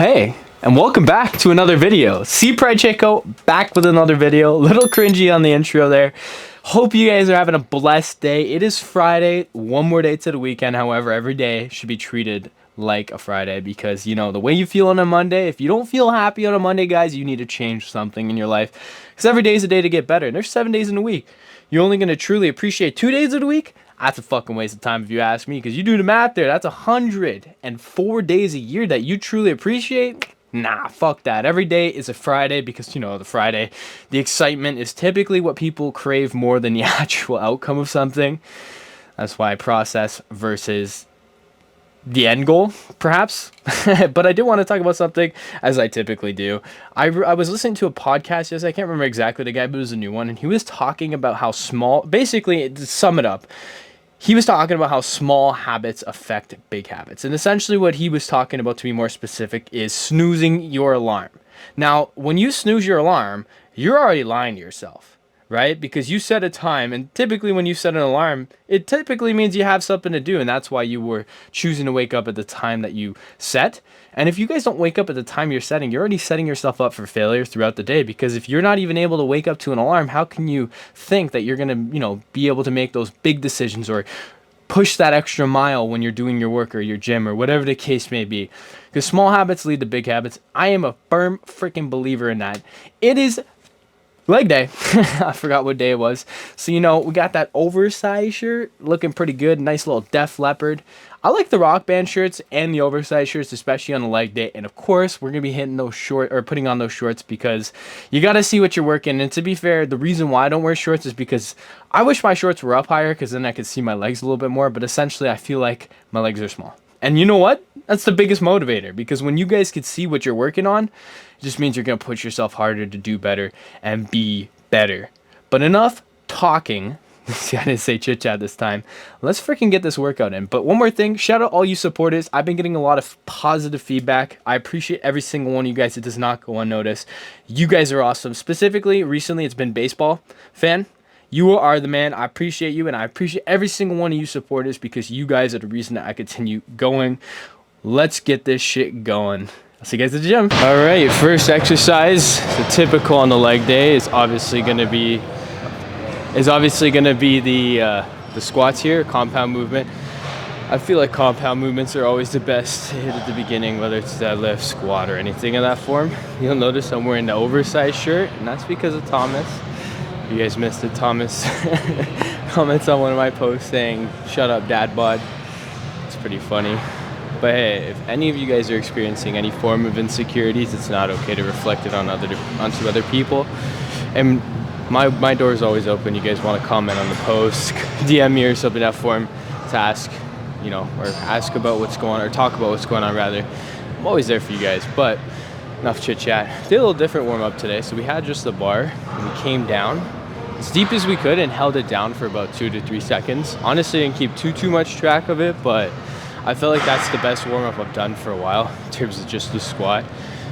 hey, and welcome back to another video. C Pride Chico back with another video. Little cringy on the intro there. Hope you guys are having a blessed day. It is Friday, one more day to the weekend. However, every day should be treated like a Friday because, you know, the way you feel on a Monday, if you don't feel happy on a Monday, guys, you need to change something in your life because every day is a day to get better. And there's 7 days in a week. You're only going to truly appreciate 2 days of the week. That's a fucking waste of time if you ask me, because you do the math there. That's 104 days a year that you truly appreciate. Nah, fuck that. Every day is a Friday because, you know, the excitement is typically what people crave more than the actual outcome of something. That's why process versus the end goal, perhaps. But I did want to talk about something, as I typically do. I was listening to a podcast yesterday. I can't remember exactly the guy, but it was a new one. And he was talking about how small, basically, to sum it up, he was talking about how small habits affect big habits. And essentially what he was talking about, to be more specific, is snoozing your alarm. Now, when you snooze your alarm, you're already lying to yourself, right? Because you set a time, and typically when you set an alarm, it typically means you have something to do, and that's why you were choosing to wake up at the time that you set. And if you guys don't wake up at the time you're setting, you're already setting yourself up for failure throughout the day, because if you're not even able to wake up to an alarm, how can you think that you're going to, you know, be able to make those big decisions or push that extra mile when you're doing your work or your gym or whatever the case may be? Because small habits lead to big habits. I am a firm freaking believer in that. It is leg day. I forgot what day it was. So, you know, we got that oversized shirt looking pretty good. Nice little Def Leppard. I like the Rock Band shirts and the oversized shirts, especially on the leg day. And of course, we're going to be hitting those putting on those shorts because you got to see what you're working. And to be fair, the reason why I don't wear shorts is because I wish my shorts were up higher because then I could see my legs a little bit more. But essentially, I feel like my legs are small. And you know what? That's the biggest motivator, because when you guys could see what you're working on, it just means you're going to push yourself harder to do better and be better. But enough talking. See, I didn't say chit chat this time. Let's freaking get this workout in. But one more thing, shout out all you supporters. I've been getting a lot of positive feedback. I appreciate every single one of you guys. It does not go unnoticed. You guys are awesome. Specifically, recently, it's been baseball fan. You are the man. I appreciate you, and I appreciate every single one of you supporters because you guys are the reason that I continue going. Let's get this shit going. I'll see you guys at the gym. All right, first exercise, the typical on the leg day is obviously going to be the squats here, compound movement. I feel like compound movements are always the best to hit at the beginning, whether it's deadlift, squat, or anything of that form. You'll notice I'm wearing the oversized shirt, and that's because of Thomas. You guys missed it. Thomas comments on one of my posts saying, "Shut up, dad bod." It's pretty funny. But hey, if any of you guys are experiencing any form of insecurities, it's not okay to reflect it onto other people. And my door is always open. You guys want to comment on the post, DM me or something, that form to ask, you know, or ask about what's going on, or talk about what's going on rather. I'm always there for you guys. But enough chit chat. Did a little different warm up today. So we had just the bar and we came down as deep as we could and held it down for about 2 to 3 seconds. Honestly, didn't keep too much track of it, but I feel like that's the best warm up I've done for a while in terms of just the squat.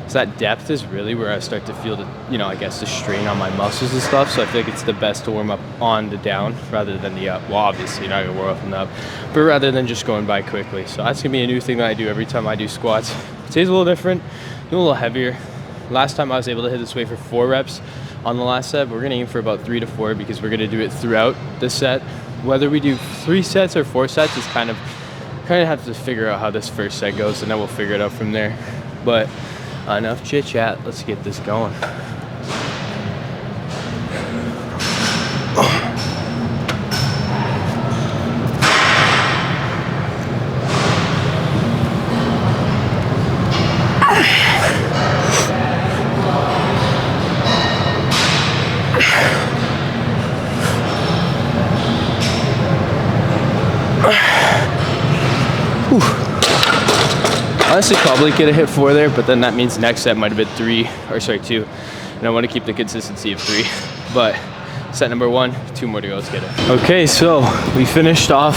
So that depth is really where I start to feel the, you know, I guess the strain on my muscles and stuff. So I think it's the best to warm up on the down rather than the up. Well, obviously you're not gonna warm up on the up, but rather than just going by quickly. So that's gonna be a new thing that I do every time I do squats. Today's a little different, a little heavier. Last time I was able to hit this weight for 4 reps on the last set. We're gonna aim for about 3 to 4 because we're gonna do it throughout the set. Whether we do 3 sets or 4 sets is kind of have to figure out how this first set goes, and then we'll figure it out from there. But enough chit chat, let's get this going. Honestly, probably could have hit 4 there, but then that means next set might have been 2. And I want to keep the consistency of 3. But set number 1, 2 more to go. Let's get it. Okay, so we finished off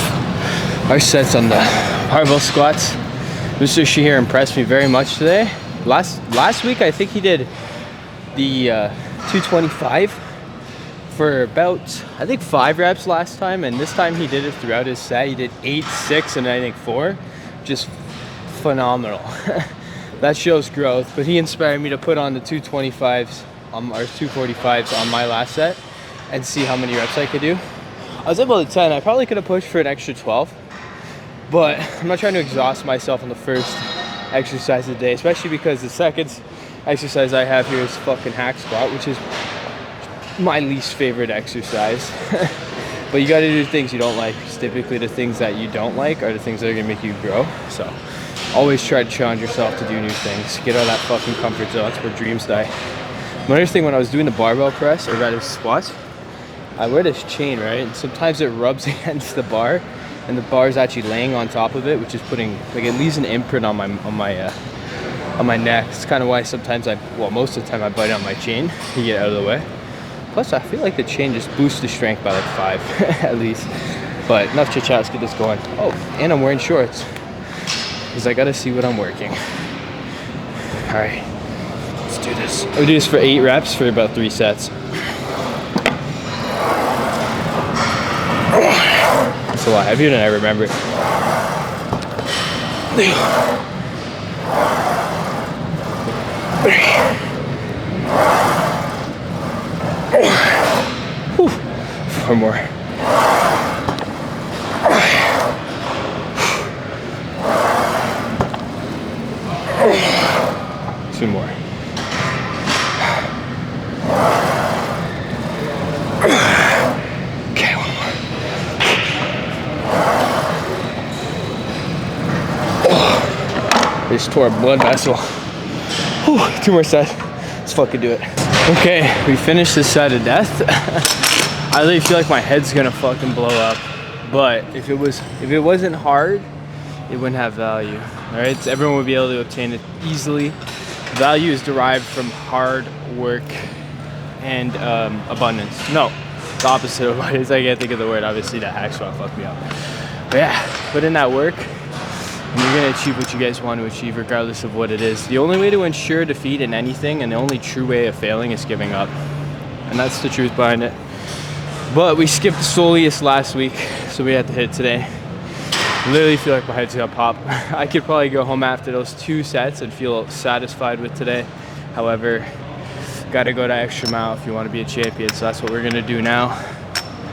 our sets on the barbell squats. Mr. Shahir impressed me very much today. Last week, I think he did the 225 for about, I think, 5 reps last time, and this time he did it throughout his set. He did 8, 6, and I think 4. Just phenomenal. that shows growth. But he inspired me to put on the 225s or 245s on my last set and see how many reps I could do. I was able to 10. I probably could have pushed for an extra 12, but I'm not trying to exhaust myself on the first exercise of the day, especially because the second exercise I have here is fucking hack squat, which is my least favorite exercise. But you gotta do the things you don't like, because typically the things that you don't like are the things that are gonna make you grow. So always try to challenge yourself to do new things. Get out of that fucking comfort zone. That's where dreams die. Another thing, when I was doing the barbell press, or rather squats, I wear this chain, right? And sometimes it rubs against the bar, and the bar is actually laying on top of it, which is putting, like, it leaves an imprint on my neck. It's kind of why sometimes most of the time I bite on my chain to get out of the way. Plus, I feel like the chain just boosts the strength by like 5 at least. But enough chit chat, let's get this going. Oh, and I'm wearing shorts because I gotta see what I'm working. All right, let's do this. I'll do this for 8 reps for about 3 sets. It's a lot heavier than I remember. Whew. 4 more. 2 more. Okay, 1 more. I just tore a blood vessel. Whew, 2 more sets. Let's fucking do it. Okay, we finished this side of death. I really feel like my head's gonna fucking blow up. But if it wasn't hard, it wouldn't have value. Alright, so everyone would be able to obtain it easily. Value is derived from hard work and abundance. No, the opposite of abundance. I can't think of the word. Obviously, that hack squat fucked me up. But yeah, put in that work, and you're gonna achieve what you guys want to achieve, regardless of what it is. The only way to ensure defeat in anything, and the only true way of failing, is giving up. And that's the truth behind it. But we skipped the soleus last week, so we had to hit it today. Literally feel like my head's gonna pop. I could probably go home after those 2 sets and feel satisfied with today. However, gotta go that extra mile if you want to be a champion. So that's what we're gonna do now.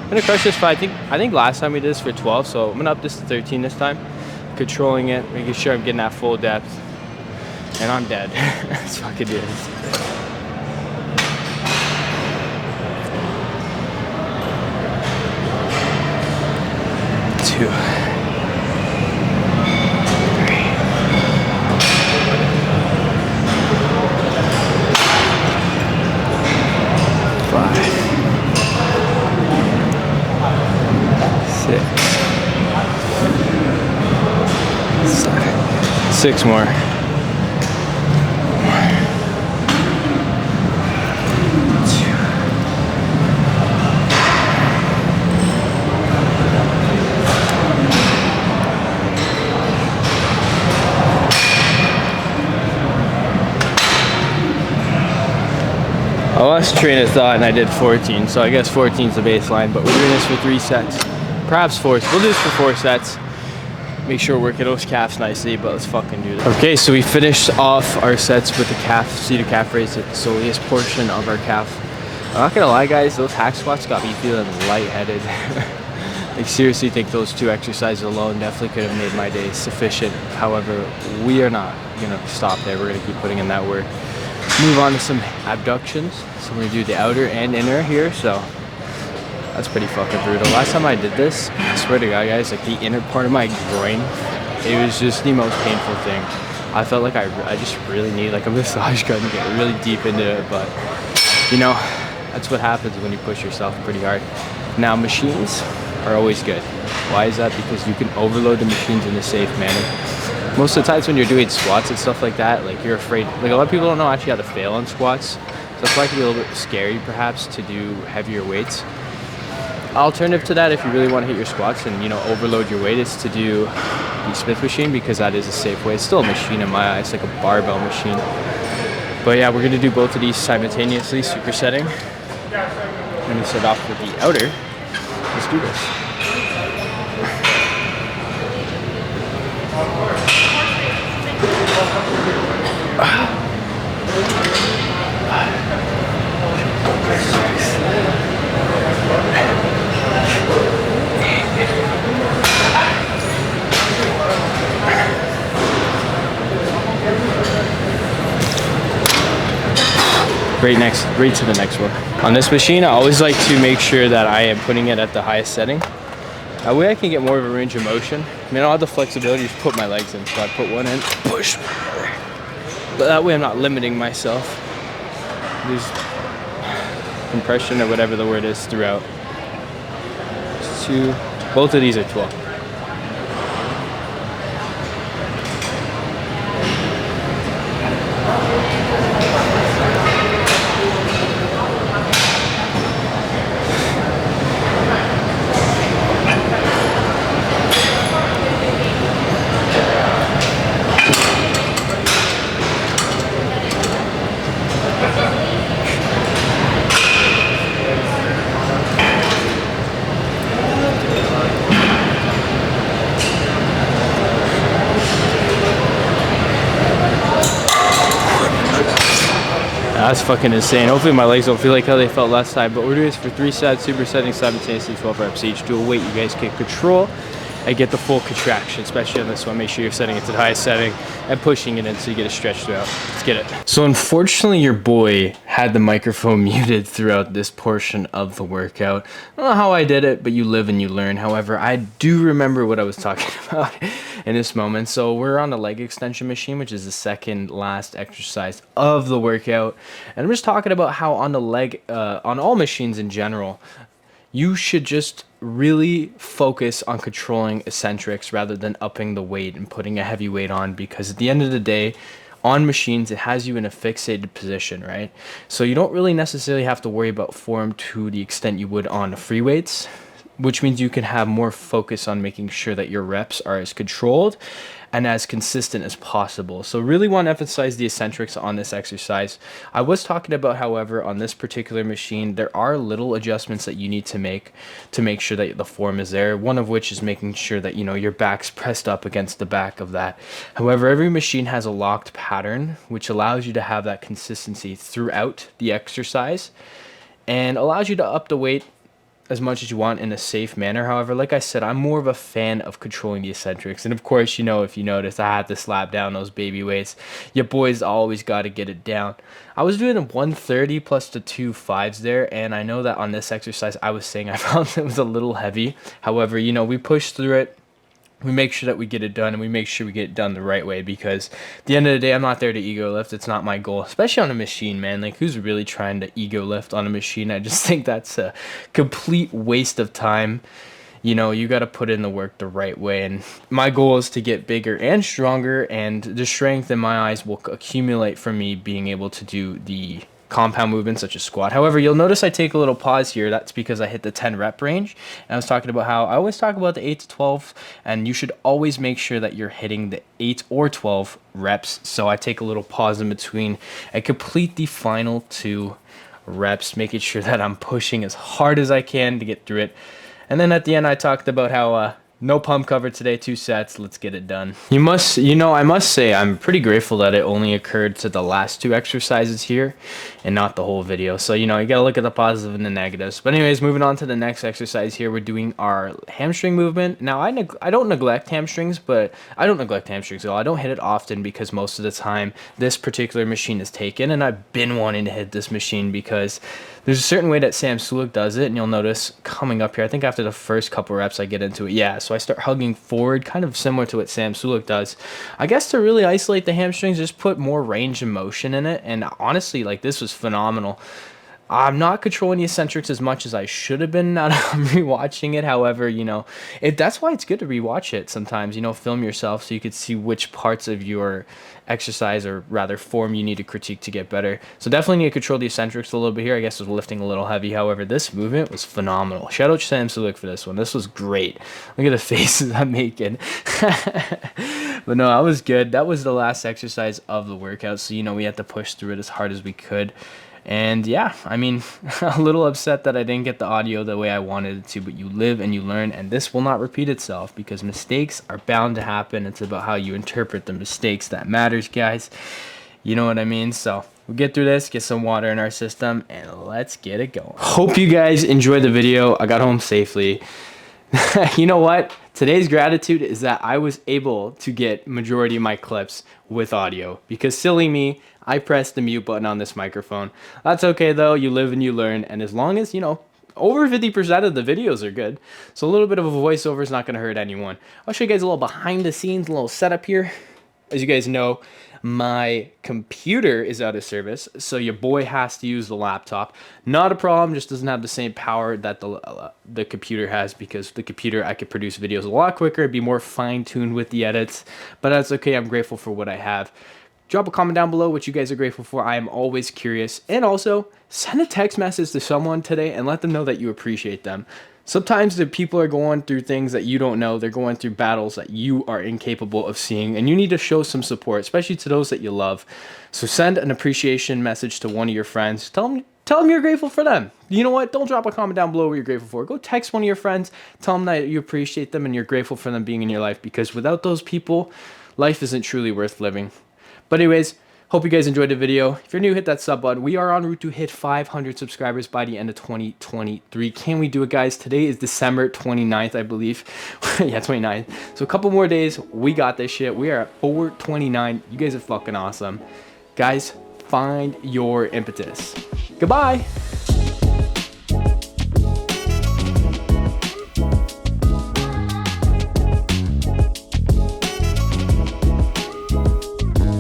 I'm gonna crush this fight. I think last time we did this for 12, so I'm gonna up this to 13 this time. Controlling it, making sure I'm getting that full depth. And I'm dead. Let's fucking do this. 2. 5, 6, 7, 6 more. 1, 2. I lost train of thought and I did 14, so I guess 14 is the baseline, but we're doing this for 3 sets. Perhaps 4. We'll do this for 4 sets. Make sure we're working those calves nicely, but let's fucking do this. Okay, so we finished off our sets with the seated calf raise at the soleus portion of our calf. I'm not gonna lie, guys, those hack squats got me feeling lightheaded. I seriously think those 2 exercises alone definitely could have made my day sufficient. However, we are not gonna stop there. We're gonna keep putting in that work. Move on to some abductions. So we're gonna do the outer and inner here, so that's pretty fucking brutal. Last time I did this, I swear to God, guys, like the inner part of my groin, it was just the most painful thing. I felt like I just really need like a massage gun to get really deep into it, but you know, that's what happens when you push yourself pretty hard. Now, machines are always good. Why is that? Because you can overload the machines in a safe manner. Most of the times when you're doing squats and stuff like that, like you're afraid, like a lot of people don't know actually how to fail on squats. So that's why it can be a little bit scary perhaps to do heavier weights. Alternative to that, if you really want to hit your squats and, you know, overload your weight, is to do the Smith machine, because that is a safe way. It's still a machine in my eyes, like a barbell machine. But yeah, we're gonna do both of these simultaneously, supersetting. I'm gonna start off with the outer. Let's do this. right to the next one. On this machine, I always like to make sure that I am putting it at the highest setting. That way I can get more of a range of motion. I mean, I'll have the flexibility to put my legs in, so I put one in, push. But that way I'm not limiting myself. There's compression or whatever the word is throughout. Both of these are 12. That's fucking insane. Hopefully my legs don't feel like how they felt last time, but we're doing this for 3 sets, supersetting simultaneously, 12 reps each. Do a weight you guys can control and get the full contraction, especially on this one. Make sure you're setting it to the highest setting and pushing it in so you get a stretch throughout. Let's get it. So unfortunately your boy had the microphone muted throughout this portion of the workout. I don't know how I did it, but you live and you learn. However, I do remember what I was talking about in this moment. So we're on the leg extension machine, which is the second last exercise of the workout. And I'm just talking about how on the leg, on all machines in general, you should just really focus on controlling eccentrics rather than upping the weight and putting a heavy weight on, because at the end of the day, on machines, it has you in a fixated position, right? So you don't really necessarily have to worry about form to the extent you would on free weights, which means you can have more focus on making sure that your reps are as controlled and as consistent as possible. So really want to emphasize the eccentrics on this exercise. I was talking about, however, on this particular machine, there are little adjustments that you need to make sure that the form is there. One of which is making sure that, you know, your back's pressed up against the back of that. However, every machine has a locked pattern, which allows you to have that consistency throughout the exercise and allows you to up the weight as much as you want in a safe manner. However, like I said, I'm more of a fan of controlling the eccentrics. And of course, you know, if you notice, I had to slap down those baby weights. Your boys always got to get it down. I was doing a 130 plus the 2 5s there, and I know that on this exercise, I was saying I found it was a little heavy. However, you know, we pushed through it. We make sure that we get it done, and we make sure we get it done the right way, because at the end of the day, I'm not there to ego lift. It's not my goal, especially on a machine, man. Like, who's really trying to ego lift on a machine? I just think that's a complete waste of time. You know, you got to put in the work the right way, and my goal is to get bigger and stronger, and the strength in my eyes will accumulate from me being able to do the compound movements such as squat. However, you'll notice I take a little pause here. That's because I hit the 10 rep range, and I was talking about how I always talk about the 8 to 12, and you should always make sure that you're hitting the 8 or 12 reps. So I take a little pause in between and complete the final 2 reps, making sure that I'm pushing as hard as I can to get through it. And then at the end, I talked about how no pump cover today, 2 sets. Let's get it done. I must say, I'm pretty grateful that it only occurred to the last 2 exercises here and not the whole video. So, you know, you got to look at the positive and the negatives. But anyways, moving on to the next exercise here, we're doing our hamstring movement. Now, I don't neglect hamstrings, but I don't neglect hamstrings at all. I don't hit it often because most of the time this particular machine is taken, and I've been wanting to hit this machine because there's a certain way that Sam Sulek does it, and you'll notice coming up here, I think after the first couple reps I get into it. Yeah, so I start hugging forward, kind of similar to what Sam Sulek does. I guess to really isolate the hamstrings, just put more range of motion in it, and honestly, like, this was phenomenal. I'm not controlling the eccentrics as much as I should have been now that I'm rewatching it. However, you know, that's why it's good to rewatch it sometimes, you know, film yourself so you could see which parts of your exercise or rather form you need to critique to get better. So definitely need to control the eccentrics a little bit here. I guess I was lifting a little heavy. However, this movement was phenomenal. Shout out to Sam Sulek for this one. This was great. Look at the faces I'm making. But no, that was good. That was the last exercise of the workout. So, you know, we had to push through it as hard as we could. And yeah, I mean, a little upset that I didn't get the audio the way I wanted it to, but you live and you learn, and this will not repeat itself because mistakes are bound to happen. It's about how you interpret the mistakes that matters, guys. You know what I mean? So we'll get through this, get some water in our system, and let's get it going. Hope you guys enjoyed the video. I got home safely. You know what? Today's gratitude is that I was able to get majority of my clips with audio because silly me, I pressed the mute button on this microphone. That's okay though, you live and you learn, and as long as, over 50% of the videos are good, so a little bit of a voiceover is not going to hurt anyone. I'll show you guys a little behind the scenes, a little setup here. As you guys know, my computer is out of service, so your boy has to use the laptop. Not a problem, just doesn't have the same power that the computer has, because the computer I could produce videos a lot quicker, be more fine-tuned with the edits, but that's okay. I'm grateful for what I have. Drop a comment down below what you guys are grateful for. I am always curious. And also, send a text message to someone today and let them know that you appreciate them. Sometimes the people are going through things that you don't know. They're going through battles that you are incapable of seeing, and you need to show some support, especially to those that you love. So send an appreciation message to one of your friends. Tell them you're grateful for them. You know what? Don't drop a comment down below what you're grateful for. Go text one of your friends. Tell them that you appreciate them and you're grateful for them being in your life, because without those people, life isn't truly worth living. But anyways, hope you guys enjoyed the video. If you're new, hit that sub button. We are en route to hit 500 subscribers by the end of 2023. Can we do it, guys? Today is December 29th, I believe. Yeah, 29th. So a couple more days. We got this shit. We are at 429. You guys are fucking awesome. Guys, find your impetus. Goodbye.